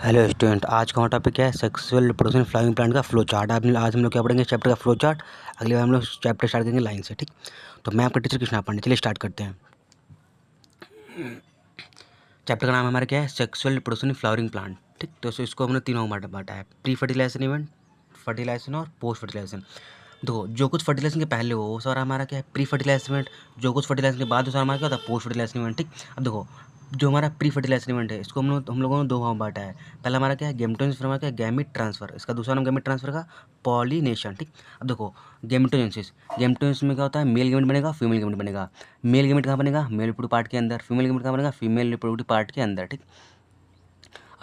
Hello student, आज का हमारा टॉपिक है सेक्सुअल रिप्रोडक्शन फ्लावरिंग प्लांट का फ्लो चार्ट। आज हम लोग क्या पढ़ेंगे, चैप्टर का फ्लो चार्ट। अगली बार हम लोग चैप्टर स्टार्ट करेंगे लाइन से, ठीक। तो मैं आपका टीचर कृष्णा पांडे, चलिए स्टार्ट करते हैं। चैप्टर का नाम हमारा क्या है, सेक्सुअल रिप्रोडक्शन फ्लावरिंग प्लांट, ठीक। तो इसको हमने तीनों में बांटा है, प्री फर्टिलाइजेशन इवेंट, फर्टिलाइजेशन और पोस्ट फर्टिलाइजेशन। देखो, जो कुछ फर्टिलाइजेशन के पहले हो वो सारा हमारा क्या है, प्री फर्टिलाइजेशन इवेंट। जो कुछ फर्टिलाइजेशन के बाद वो सारा हमारा क्या होता है, पोस्ट फर्टिलाइजेशन इवेंट, ठीक। अब देखो, जो हमारा प्री फर्टिलाइजेशन इवेंट है इसको हम लोगों ने दो भाग में बांटा है। पहला हमारा क्या है, गेमेटोजेनेसिस, फिर हमारा क्या है, गैमेट ट्रांसफर। इसका दूसरा नाम गैमेट ट्रांसफर का पॉलिनेशन, ठीक। अब देखो, गेमेटोजेनेसिस, गेमेटोजेनेसिस में क्या होता है, मेल गेमेट बनेगा, फीमेल गेमेट बनेगा। मेल गेमेट कहाँ बनेगा, मेल रिप्रोडक्टिव पार्ट के अंदर। फीमेल गेमेट कहाँ बनेगा, फीमेल रिप्रोडक्टिव पार्ट के अंदर, ठीक।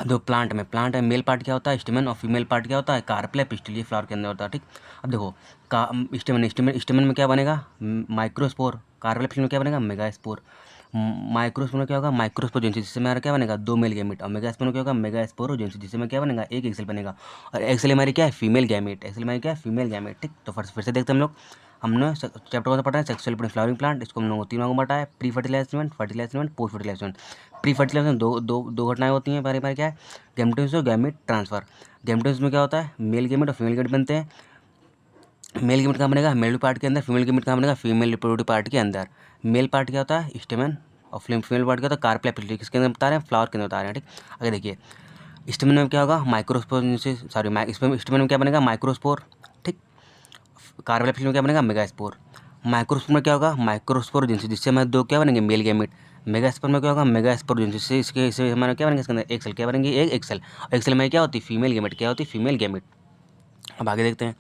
अब जो प्लांट है, मेल पार्ट क्या होता है, स्टेमन, और फीमेल पार्ट क्या होता है, कार्पेल या पिस्टिल, ये फ्लावर के अंदर होता है, ठीक। अब देखो, का स्टेमन में क्या बनेगा, माइक्रोस्पोर। कार्पेल पिस्टिल में क्या बनेगा, मेगास्पोर। माइक्रोस्पोर में क्या होगा, माइक्रोस्पोरेंसिस, जिससे हमारा क्या बनेगा, दो मेल गैमेट। और मेगास्पोर में क्या होगा, मेगास्पोरोजेंसिस, जिससे में क्या बनेगा, एक एक्सेल बनेगा। और एक्सेल हमारी क्या है, फीमेल गैमेट। एक्सेल हमारी क्या है, फीमेल गैमेट, ठीक। तो फिर से देखते हैं हम लोग। हमने चैप्टर कौन सा पढ़ा है, सेक्सुअल फ्लावरिंग प्लांट। इसको हम लोगों को तीन भागों में बांटा है, pre fertilisation, fertilisation, post fertilisation. Pre fertilisation दो घटनाएं होती हैं, बारी बारी क्या है, गैमेटोजेनेसिस और गैमेट ट्रांसफर। गैमेटोजेनेसिस में क्या होता है, मेल गैमेट और फीमेल गैमेट बनते हैं। मेल गैमेट कहाँ बनेगा, मेल पार्ट के अंदर। फीमेल गैमेट कहाँ बनेगा, फीमेल रिप्रोडक्टिव पार्ट के अंदर। मेल पार्ट क्या होता है, स्टेमन, और फीमेल पार्ट क्या होता है, कार्पेल या पिस्टिल। किसके अंदर बता रहे हैं, फ्लावर के अंदर बता रहे हैं, ठीक। आगे देखिए, स्टेमन में क्या होगा, माइक्रोस्पोरेंसिस, सॉरी, स्टेमन में क्या बनेगा, माइक्रोस्पोर, ठीक। कार्पेल या पिस्टिल में क्या बनेगा, मेगास्पोर। माइक्रोस्पोर में क्या होगा, माइक्रोस्पोरोजेंसिस, जिससे हमारे दो क्या बनेंगे, मेल गैमेट। मेगास्पोर में क्या होगा, मेगास्पोरोजेंसिस, से इससे हमारा क्या बनेंगे, इसके अंदर एक सेल क्या बनेंगे, एक एक्सेल। और एक्सेल में क्या होती है, फीमेल गैमेट। क्या होती है, फीमेल गैमेट। अब आगे देखते हैं,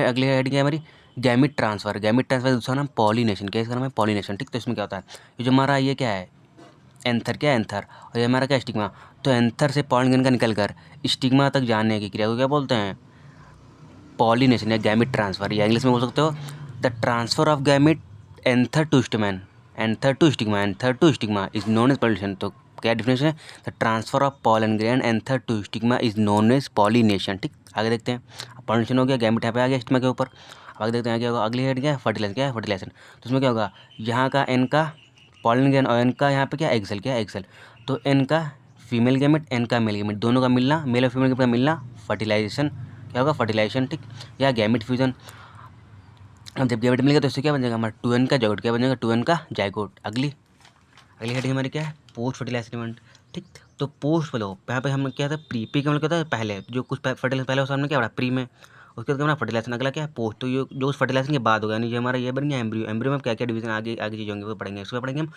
अगली हेडिंग है हमारी गैमेट ट्रांसफर। गैमेट ट्रांसफर दूसरा नाम पॉलिनेशन। क्या इसका नाम है, पॉलिनेशन, ठीक। तो इसमें क्या होता है, ये जो हमारा ये क्या है, एंथर, क्या है, एंथर, और ये हमारा क्या, स्टिग्मा। तो एंथर से पॉलिन का निकल कर स्टिग्मा तक जाने की क्रिया को क्या बोलते हैं, पॉलिनेशन या गैमेट ट्रांसफर। या इंग्लिश में बोल सकते हो, the transfer of gamete anther to stigma, anther to stigma is known as pollination. तो क्या डिफिनेशन है, the transfer of pollen grain anther to stigma is known as pollination, ठीक। आगे देखते हैं, पॉलिनेशन हो गया, गैमेट यहाँ पे आ गया स्टिग्मा के ऊपर। आगे देखते हैं क्या होगा, अगली हेड क्या है, फर्टिलाइजेशन। क्या है, फर्टिलाइजेशन। तो उसमें क्या होगा, यहाँ का एन का पॉलन ग्रेन और एन का यहाँ पे क्या, एक्सेल। क्या है, एक्सेल। तो एन का फीमेल गैमेट, एन का मेल गैमेट, दोनों का मिलना, मेल और फीमेल का मिलना, फर्टिलाइजेशन। क्या होगा, फर्टिलाइजेशन, ठीक। या गैमेट फ्यूजन। अब जब गैमेट मिलेगा तो इससे क्या बन जाएगा, हमारा 2n का जाइगोट। क्या बन जाएगा, 2n का जाइगोट। अगली हेडिंग हमारी क्या है, पोस्ट फर्टिलाइजेशन इवेंट, ठीक। तो पोस्ट बोलो, यहाँ पे हम क्या था, प्री का मतलब क्या होता है, पहले जो कुछ फर्टिलाइजेशन पहले उसमें क्या बना, प्री में। उसके बाद हमारा फर्टिलाइजेशन, अगला क्या है, पोस्ट। तो ये जो उस फर्टिलाइजेशन के बाद होगा, यानी ये हमारा ये बन गया एम्ब्रियो। एम्ब्रियो में क्या क्या डिवीजन आगे आगे चीज़ होंगे वो पढ़ेंगे। उसमें पढ़ेंगे हम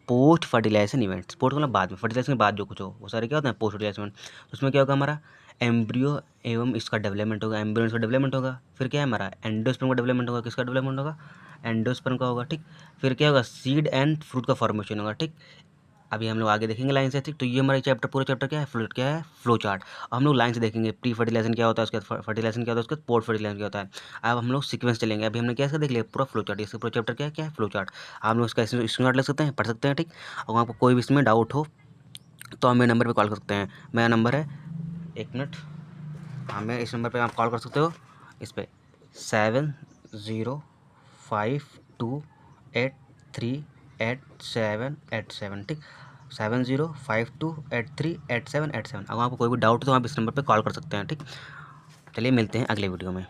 पोस्ट फर्टिलाइजेशन इवेंट्स। पोस्ट मतलब बाद में, फर्टिलाइजेशन के बाद जो कुछ हो वो सारे क्या होते हैं, पोस्ट फर्टिलाइजेशन इवेंट। उसमें क्या होगा, हमारा एम्ब्रियो एवं इसका डेवलपमेंट होगा, एम्ब्रियो इसका डेवलपमेंट होगा। फिर क्या है, हमारा एंडोस्पर्म का डेवलपमेंट होगा। किसका डेवलपमेंट होगा, एंडोस्पर्म का होगा, ठीक। फिर क्या होगा, सीड एंड फ्रूट का फॉर्मेशन होगा, ठीक। अभी हम लोग आगे देखेंगे लाइन से, ठीक। तो ये हमारा चैप्टर, पूरा चैप्टर क्या है, फ्लो चार्ट। अब हम लोग लाइन से देखेंगे, प्री फर्टिलाइजेशन क्या होता है, उसके बाद फर्टिलाइजेशन क्या होता है, उसके बाद पोस्ट फर्टिलाइजेशन क्या होता है। अब हम लोग सीक्वेंस चलेंगे। अभी हमने क्या इसका देख लिया, पूरा फ्लो चार्ट। इसका पूरा चैप्टर क्या है, फ्लो चार्ट। आप लोग इसका स्क्रीनशॉट ले सकते हैं, पढ़ सकते हैं, ठीक। और आपको कोई भी इसमें डाउट हो तो आप मेरे नंबर पर कॉल कर सकते हैं। मेरा नंबर है, एक मिनट, हाँ, मैं इस नंबर पर आप कॉल कर सकते हो, इस पर 7052838787, ठीक। 7052838787। अगर आपको कोई भी डाउट हो तो आप इस नंबर पर कॉल कर सकते हैं, ठीक। चलिए मिलते हैं अगले वीडियो में।